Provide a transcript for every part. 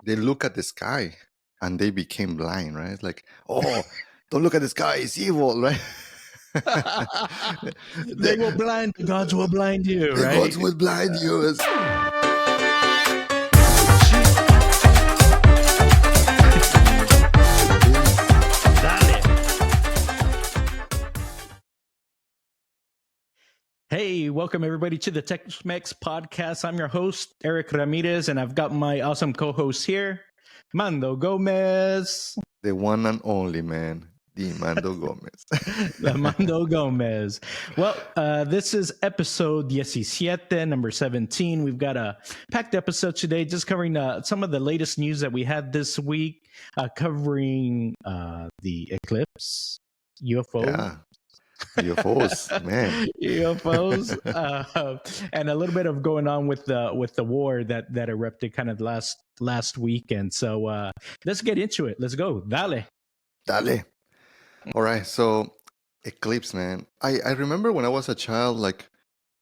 they look at the sky and they became blind, right? Like, oh, don't look at the sky, it's evil, right? They will the, blind. The gods will blind you, the right? gods will blind you. Hey, welcome everybody to the Tech-Mex podcast. I'm your host, Eric Ramirez, and I've got my awesome co-host here, Mando Gomez. The one and only man, the Mando Gomez. Mando Gomez. Well, this is episode 17, number 17. We've got a packed episode today, just covering some of the latest news that we had this week, covering the Eclipse, UFO. Yeah. UFOs, man. UFOs, and a little bit of going on with the war that erupted kind of last weekend. So let's get into it. Let's go. Dale. All right, so Eclipse, man. I remember when I was a child, like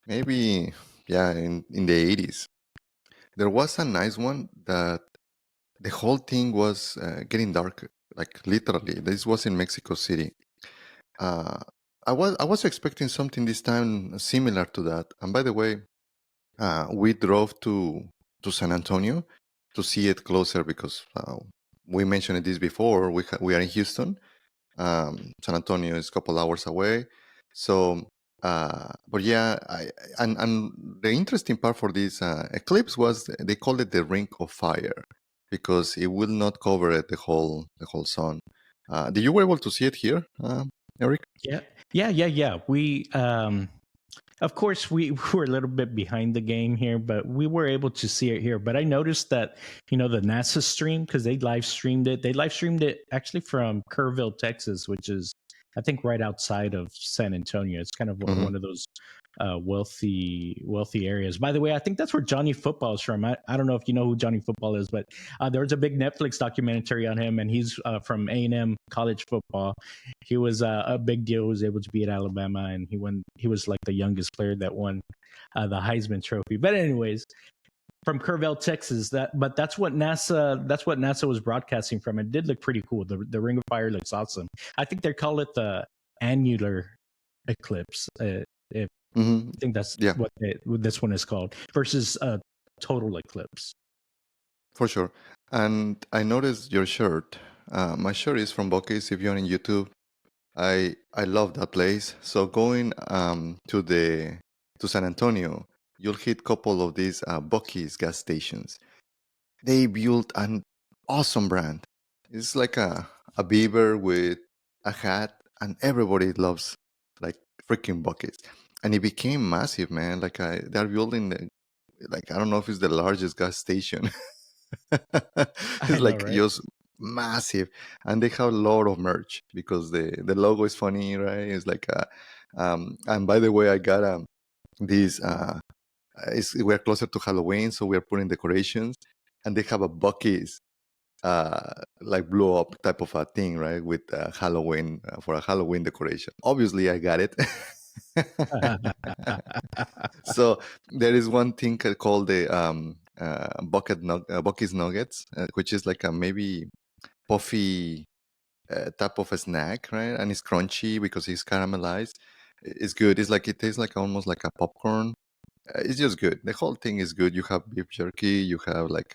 maybe in the 80s, there was a nice one that the whole thing was getting dark, like literally. This was in Mexico City. Uh, I was expecting something this time similar to that. And by the way, we drove to San Antonio to see it closer because we mentioned this before. We are in Houston. San Antonio is a couple hours away. So, but yeah, and the interesting part for this eclipse was they called it the Ring of Fire because it will not cover it the whole sun. Did you were able to see it here, Eric? Yeah. We of course we were a little bit behind the game here, but we were able to see it here. But I noticed that the NASA stream, because they live streamed it. They live streamed it actually from Kerrville, Texas, which is I think right outside of San Antonio. It's kind of one of those wealthy areas. By the way, I think that's where Johnny Football is from. I don't know if you know who Johnny Football is, but there was a big Netflix documentary on him, and he's from A&M college football. He was a big deal. He was able to beat Alabama, and he was like the youngest player that won the Heisman Trophy. But anyways, from Kerrville, Texas. But that's what NASA was broadcasting from. It did look pretty cool. The Ring of Fire looks awesome. I think they call it the annular eclipse. I think that's what this one is called versus a total eclipse. For sure. And I noticed your shirt. My shirt is from Buc-ee's. If you're on YouTube, I love that place. So going to San Antonio, you'll hit a couple of these Buc-ee's gas stations. They built an awesome brand. It's like a beaver with a hat, and everybody loves like freaking Buc-ee's. And it became massive, man. Like they're building I don't know if it's the largest gas station. It's like right? just massive, and they have a lot of merch because the logo is funny, right? It's like and by the way, I got these we're closer to Halloween, so we're putting decorations, and they have a Buc-ee's like blow up type of a thing, right? With Halloween for a Halloween decoration. Obviously, I got it. So there is one thing called the Buc-ee's Nuggets, which is like a maybe puffy type of a snack, right? And it's crunchy because it's caramelized. It's good. It's like it tastes like almost like a popcorn. It's just good. The whole thing is good. You have beef jerky. You have like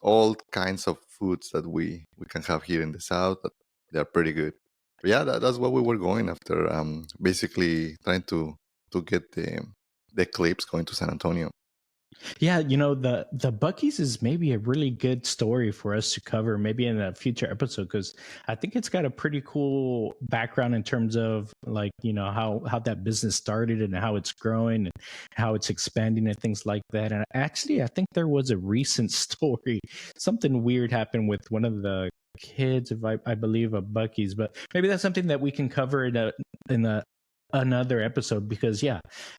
all kinds of foods that we can have here in the South. But they're pretty good. But yeah, that's what we were going after. Basically trying to get the eclipse going to San Antonio. Yeah, the Buc-ee's is maybe a really good story for us to cover maybe in a future episode, because I think it's got a pretty cool background in terms of like, how that business started and how it's growing and how it's expanding and things like that. And actually, I think there was a recent story. Something weird happened with one of the kids, if I believe, of Buc-ee's, but maybe that's something that we can cover in another episode, because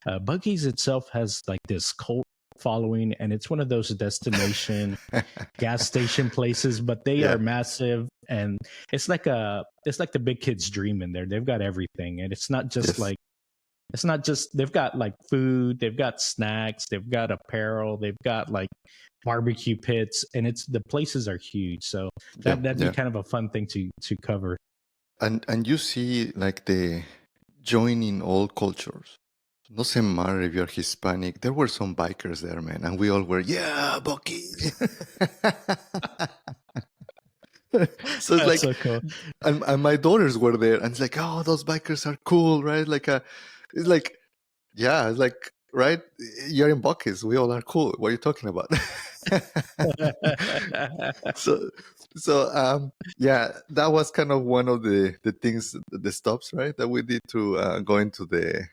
Buc-ee's itself has like this cult following, and it's one of those destination gas station places, but they are massive, and it's like the big kids dream in there. They've got everything, and it's not just they've got like food, they've got snacks, they've got apparel, they've got like barbecue pits, and the places are huge. So Yeah, that'd be yeah. kind of a fun thing to cover. And you see like the joining all cultures. Doesn't matter if you're Hispanic. There were some bikers there, man, and we all were, yeah, Bucky. So it's That's like, so cool. and my daughters were there, and it's like, oh, those bikers are cool, right? Like, it's like, yeah, it's like, right? You're in Bucky's. We all are cool. What are you talking about? so, yeah, that was kind of one of the things, the stops, right, that we did to go into to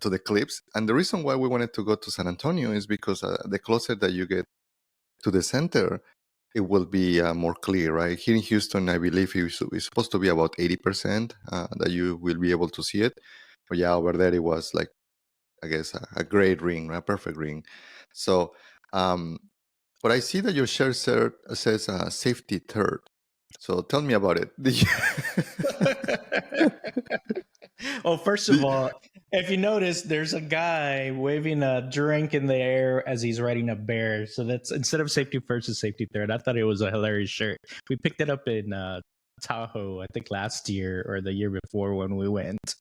the Eclipse. And the reason why we wanted to go to San Antonio is because the closer that you get to the center, it will be more clear, right? Here in Houston, I believe it's supposed to be about 80% that you will be able to see it. But yeah, over there it was like, I guess, a great ring, a perfect ring. So, but I see that your share says safety third. So tell me about it. Well, first of all, if you notice, there's a guy waving a drink in the air as he's riding a bear. So that's instead of safety first, is safety third. I thought it was a hilarious shirt. We picked it up in Tahoe, I think last year or the year before when we went.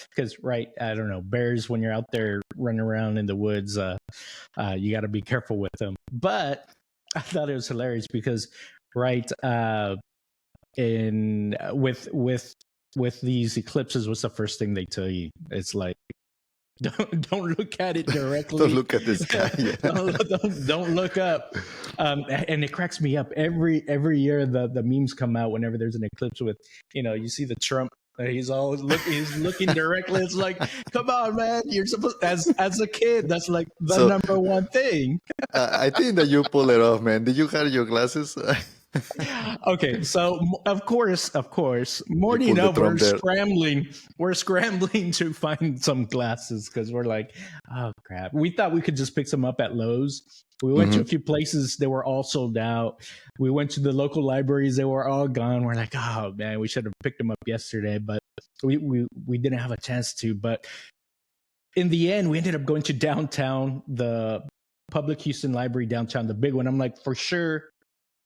Because, right, I don't know, bears, when you're out there running around in the woods, you got to be careful with them. But I thought it was hilarious because, right, in with these eclipses, what's the first thing they tell you? It's like, don't look at it directly. Don't look at the sky. Yeah. don't look up. And it cracks me up every year. The memes come out whenever there's an eclipse with, you see the Trump. He's looking directly. It's like, come on, man! You're supposed, as a kid, that's like the number one thing. I think that you pull it off, man. Did you have your glasses? Okay, so of course, morning pulled the up, Trump there. we're scrambling to find some glasses because we're like, oh crap. We thought we could just pick some up at Lowe's. We went to a few places, they were all sold out. We went to the local libraries, they were all gone. We're like, oh man, we should have picked them up yesterday, but we didn't have a chance to. But in the end, we ended up going to downtown, the Public Houston Library downtown, the big one. I'm like, for sure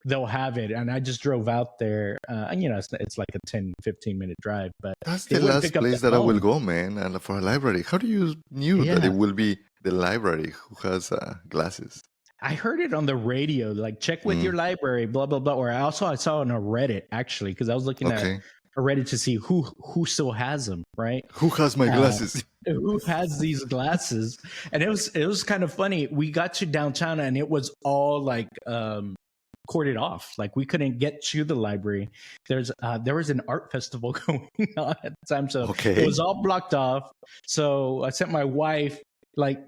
they'll have it. And I just drove out there, and it's like a 10-15 minute drive, but that's the last place that I will go, man. And for a library, how do you knew that it will be the library who has glasses? I heard it on the radio, like, check with your library, blah blah blah. Or I saw it on a Reddit, actually, because I was looking at a Reddit to see who still has them, right? Who has my glasses? Who has these glasses? And it was kind of funny. We got to downtown and it was all like corded off. Like, we couldn't get to the library. There was an art festival going on at the time, so it was all blocked off. So I sent my wife, like,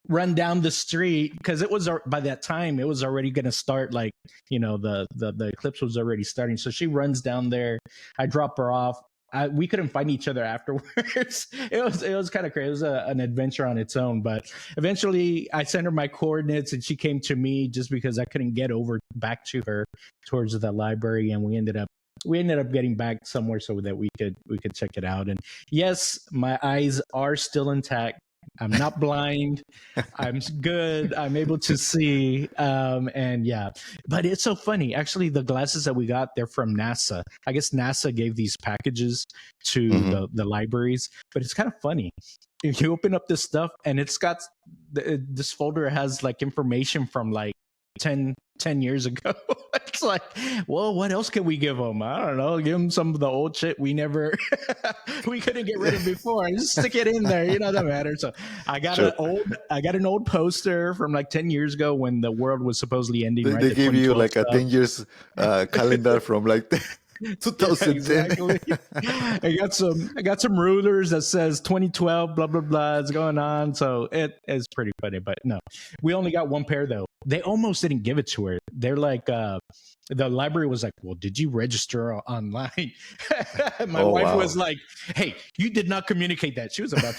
run down the street, because it was, by that time it was already going to start, like, the eclipse was already starting. So she runs down there, I drop her off. We couldn't find each other afterwards. It was kind of crazy. It was an adventure on its own. But eventually, I sent her my coordinates, and she came to me just because I couldn't get back to her towards the library. And we ended up getting back somewhere so that we could check it out. And yes, my eyes are still intact. I'm not blind. I'm good. I'm able to see. And yeah, but it's so funny. Actually, the glasses that we got, they're from NASA. I guess NASA gave these packages to the libraries, but it's kind of funny. If you open up this stuff and it's got, this folder has like information from like 10 years ago. It's like, well, what else can we give them? I don't know. Give them some of the old shit we couldn't get rid of before. Just stick it in there. That matters. So I got an old poster from like 10 years ago when the world was supposedly ending. They gave you like a 10 years calendar from like 2010. Yeah, exactly. I got some rulers that says 2012, blah blah blah, is going on. So it is pretty funny. But no, we only got one pair though. They almost didn't give it to her. They're like, the library was like, well, did you register online? My wife was like, hey, you did not communicate that. She was about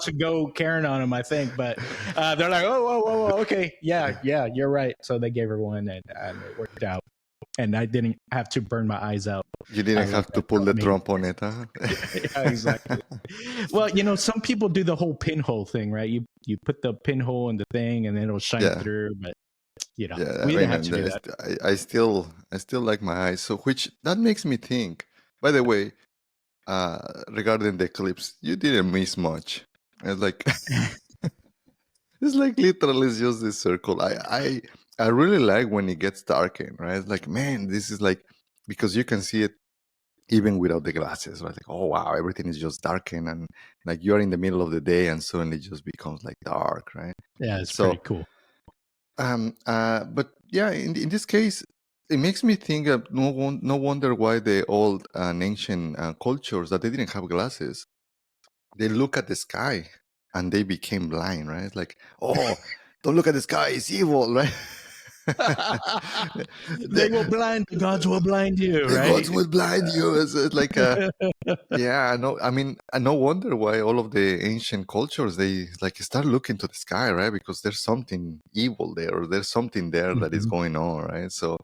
to go Karen on him, I think. But they're like, oh, okay, yeah, you're right. So they gave her one, and it worked out. and I didn't have to burn my eyes out You didn't like have to that pull girl the made. trump on it, huh? Yeah, exactly. Well, some people do the whole pinhole thing, right? You put the pinhole in the thing, and then it'll shine Yeah, through. But yeah. we I didn't mean, have to and do that. I still like my eyes. So, which that makes me think. By the way, regarding the eclipse, you didn't miss much. It's like it's like literally it's just this circle. I really like when it gets darkened, right? It's like, man, this is like because you can see it even without the glasses, right? Like, oh wow, everything is just darkened and like you're in the middle of the day and suddenly it just becomes like dark, right? Yeah, it's pretty So cool. but yeah, in this case, it makes me think of no wonder why the old and ancient cultures that they didn't have glasses, they look at the sky and they became blind, right? It's like, oh, don't look at the sky, it's evil, right? They will the, blind the gods will blind you, the right? gods will blind you. It's like yeah, no, I mean, no wonder why all of the ancient cultures they like start looking to the sky, right? Because there's something evil there, or there's something there that is Mhm. going on, right? So,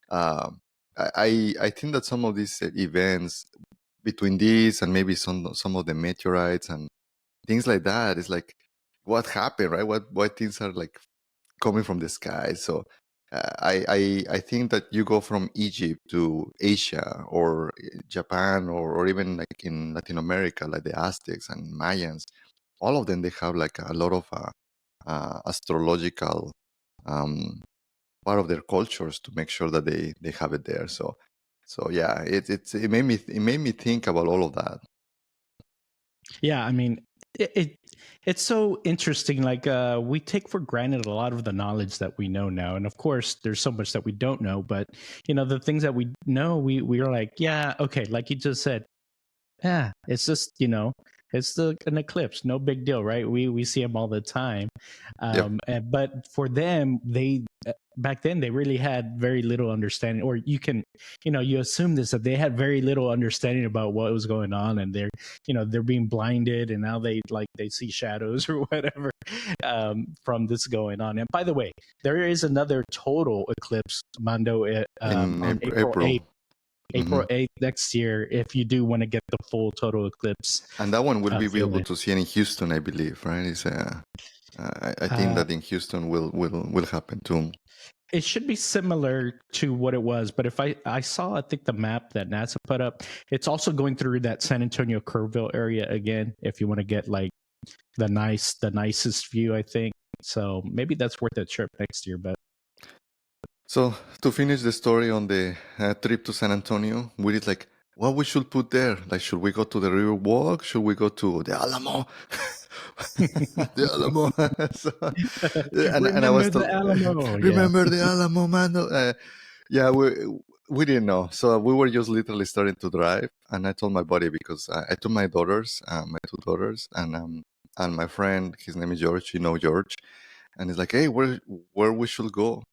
um, I think that some of these events between these and maybe some of the meteorites and things like that is like what happened, right? What why things are like coming from the sky. So I think that you go from Egypt to Asia or Japan or even like in Latin America, like the Aztecs and Mayans, all of them they have like a lot of astrological um, part of their cultures to make sure that they have it there. So yeah, it made me think about all of that. Yeah, I mean, it's so interesting. Like, we take for granted a lot of the knowledge that we know now, and of course, there's so much that we don't know. But the things that we know, we are like, yeah, okay, like you just said, yeah, it's just it's an eclipse, no big deal, right? We see them all the time, Yep. but for them, they back then they really had very little understanding, or you assume this that they had very little understanding about what was going on, and they're being blinded, and now they see shadows or whatever from this going on. And by the way, there is another total eclipse, Mando, In on April April. 8th. Hmm. April 8th next year, if you do want to get the full total eclipse And that one will be able feeling. to see in Houston, I believe, right? I think Uh, that in Houston will happen too. it should be similar to what it was, but if I saw, I think the map that NASA put up, it's also going through that San Antonio Kerrville area again. If you want to get like the nicest view, I think so. Maybe that's worth a trip next year. But So to finish the story on the trip to San Antonio, we did like what we should put there. Like, should we go to the River Walk? Should we go to the Alamo? The Alamo. So, and I was remember the told, Alamo, yeah. remember the Alamo, man. Yeah, we didn't know, so we were just literally starting to drive, and I told my buddy because I took my daughters, my two daughters, and my friend, his name is George. You know George, and he's like, hey, where we should go?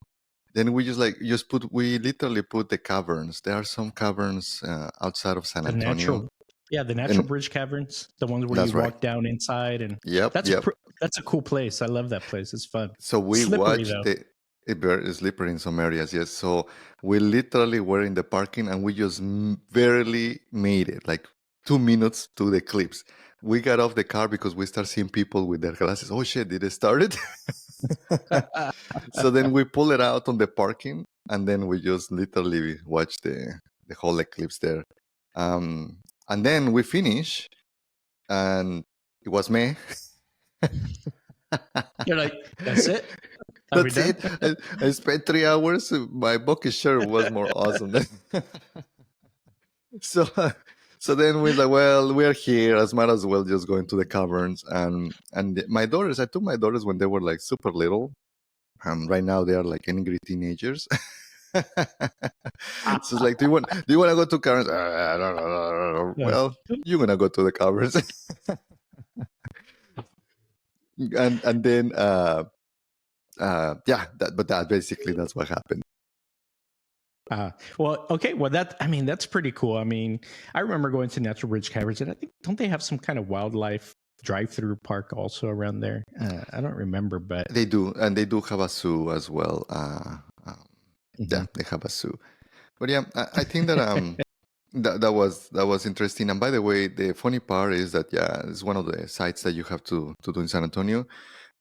Then we we literally put the caverns. There are some caverns outside of San The Antonio, natural, yeah, the natural and bridge caverns, the ones where you that's right. walk down inside, and Yep, that's a yep. that's a cool place. I love that place. It's fun. So we Slippery watched though. the it very slippery in some areas, yes. So we literally were in the parking and we just barely made it, like 2 minutes to the eclipse. We got off the car because we start seeing people with their glasses. Oh shit, did it start it? So then we pull it out on the parking and then we just literally watch the whole eclipse there. And then we finish and it was May. You're like, that's it? Are we That's done? it. I spent 3 hours. My bucket shirt was more awesome. So, so then we're like, well, we're here. As might as well just go into the caverns. And my daughters, I took my daughters when they were like super little. Right now they are like angry teenagers. So it's like, do you want to go to caverns? Yes. Well, you're gonna go to the caverns. And then yeah, but that basically that's what happened. Well, okay. Well, that's pretty cool. I mean, I remember going to Natural Bridge Caverns, and I think don't they have some kind of wildlife drive-through park also around there? I don't remember, but They do, and they do have a zoo as well. Yeah, mhm. they have a zoo. But yeah, I think that that was interesting. And by the way, the funny part is that yeah, it's one of the sites that you have to do in San Antonio.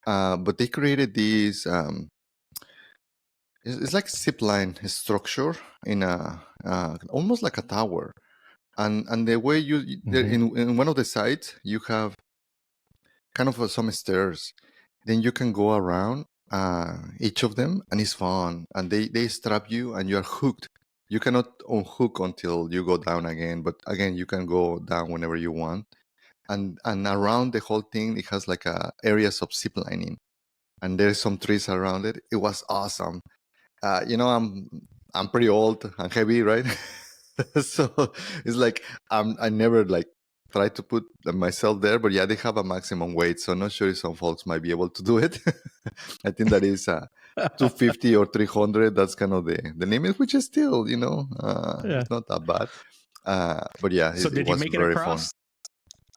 But they created this. It's like zip line structure in a almost like a tower. And the way there Hmm. in one of the sites you have kind of some stairs. Then you can go around each of them, and it's fun. And they strap you, and you are hooked. You cannot unhook until you go down again. But again, you can go down whenever you want. And around the whole thing, it has like areas of zip lining, and there's some trees around it. It was awesome. I'm pretty old and heavy, right? So it's like I never like try to put myself there, but yeah, they have a maximum weight, so I'm not sure if some folks might be able to do it. I think that is 250 or 300. That's kind of the limit, which is still, Yeah. it's not that bad. But yeah, So it did you was make it very fun. across?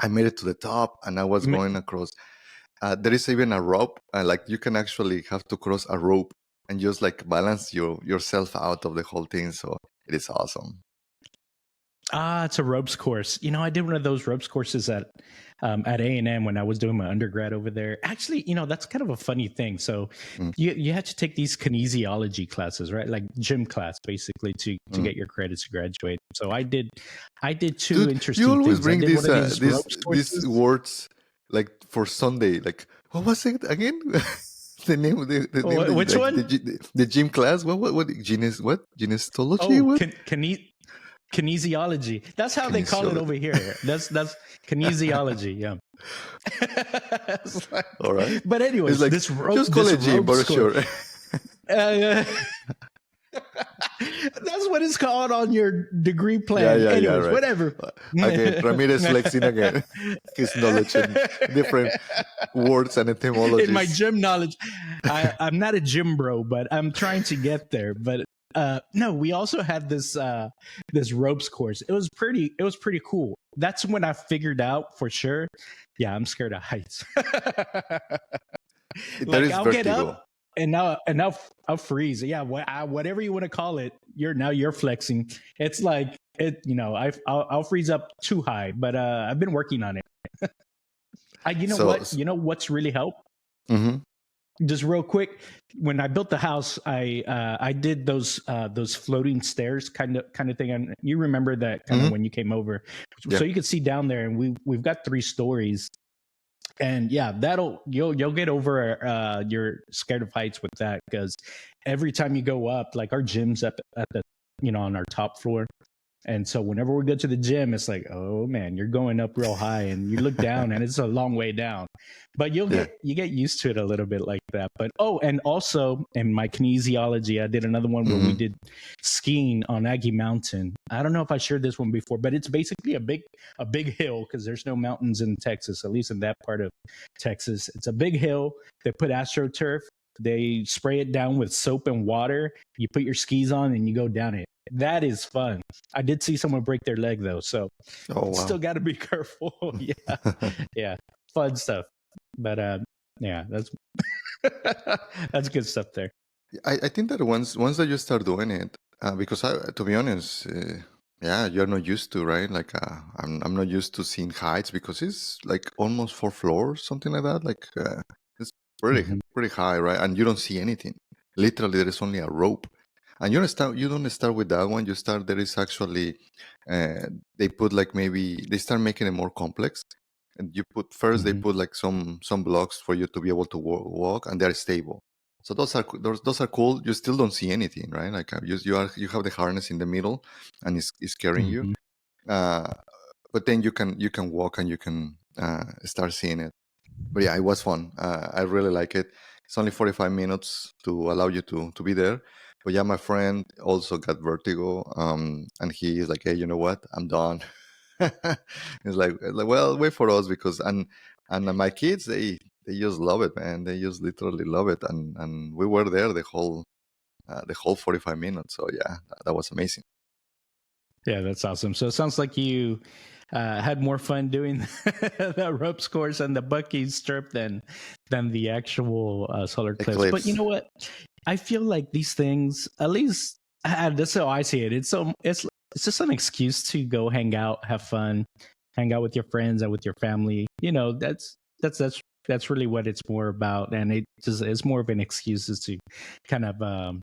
I made it to the top, and I was You ma- going across. There is even a rope, like you can actually have to cross a rope and just like balance yourself out of the whole thing. So it is awesome. it's a ropes course. I did one of those ropes courses at A&M when I was doing my undergrad over there. Actually, that's kind of a funny thing. So Mm, you had to take these kinesiology classes, right? Like gym class, basically, to mm. get your credits to graduate. So I did two Dude, you interesting always things. I bring did one these of these ropes these courses. words like for Sunday. Like what was it again? The name Oh, which like one? the gym class. What gynecology? Oh, What kinesiology. That's how they call it kinesiology? over here. That's kinesiology. Yeah. Like, All right. but It's anyways, like just call this it gym, rope but score. sure. Uh, that's what it's called on your degree Yeah, plan. yeah, yeah, Anyways, right. whatever. Again, Ramirez flexing again his knowledge in different words and In my etymologies. gym knowledge, I'm not a gym bro, but I'm trying to get there. But no, we also had this ropes course. It was pretty cool. That's when I figured out for sure. Yeah, I'm scared of heights. There Like is I'll get vertigo. up and now I'll freeze. Yeah, whatever you want to call it. You're flexing. It's like it. I'll freeze up too high, but I've been working on it. You know So, what? You know what's really helped? mhm, Just real quick, when I built the house, I did those floating stairs kind of thing. And you remember that kind of mhm, when you came over, yeah. so you could see down there, and we've got 3 stories. And yeah, you'll get over your scared of heights with that, because every time you go up, like our gym's up at the on our top floor. And so whenever we go to the gym, it's like, oh man, you're going up real high, and you look down, and it's a long way down. But Yeah. you get used to it a little bit like that. But and also in my kinesiology, I did another one where we Mhm. did skiing on Aggie Mountain. I don't know if I shared this one before, but it's basically a big hill, because there's no mountains in Texas, at least in that part of Texas. It's a big hill. They put AstroTurf. They spray it down with soap and water. You put your skis on and you go down it. That is fun. I did see someone break their leg though, so Oh still wow. got to be careful. Yeah, yeah, fun stuff. But yeah, that's that's good stuff there. I think that once that you start doing it, because to be honest, yeah, you're not used to, right? Like I'm not used to seeing heights because it's like almost 4 floors, something like that. Like it's Hmm. pretty high, right? And you don't see anything. Literally, there is only a rope, and you don't start with that one. You start there is actually they put like maybe they start making it more complex. And you put first they Hmm. put like some blocks for you to be able to walk, and they're stable. So those are cool. You still don't see anything, right? Like you have the harness in the middle, and it's carrying you. Hmm. Uh, but then you can walk and you can start seeing it. But yeah, it was fun. I really like it. It's only 45 minutes to allow you to be there. But yeah, my friend also got vertigo, and he is like, "Hey, you know what? I'm done." It's like, well, wait for us because and my kids they just love it, man. They just literally love it, and we were there the whole 45 minutes. So yeah, that was amazing. Yeah, that's awesome. So it sounds like you had more fun doing the ropes course and the Bucky's strip than the actual solar eclipse. But you Eclipse. know what? I feel like these things, at least That's how I see it. It's just an excuse to go hang out, have fun, hang out with your friends and with your family. You know, that's really what it's more about, and it's more of an excuse to kind of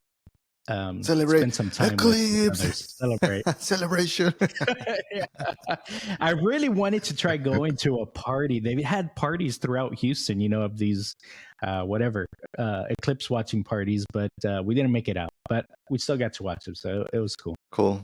Celebrate spend some time with others, Eclipse celebrate. celebration. Yeah. I really wanted to try going to a party. They had parties throughout Houston, you know, of these whatever eclipse watching parties, but we didn't make it out. But we still got to watch them, so it was cool. Cool.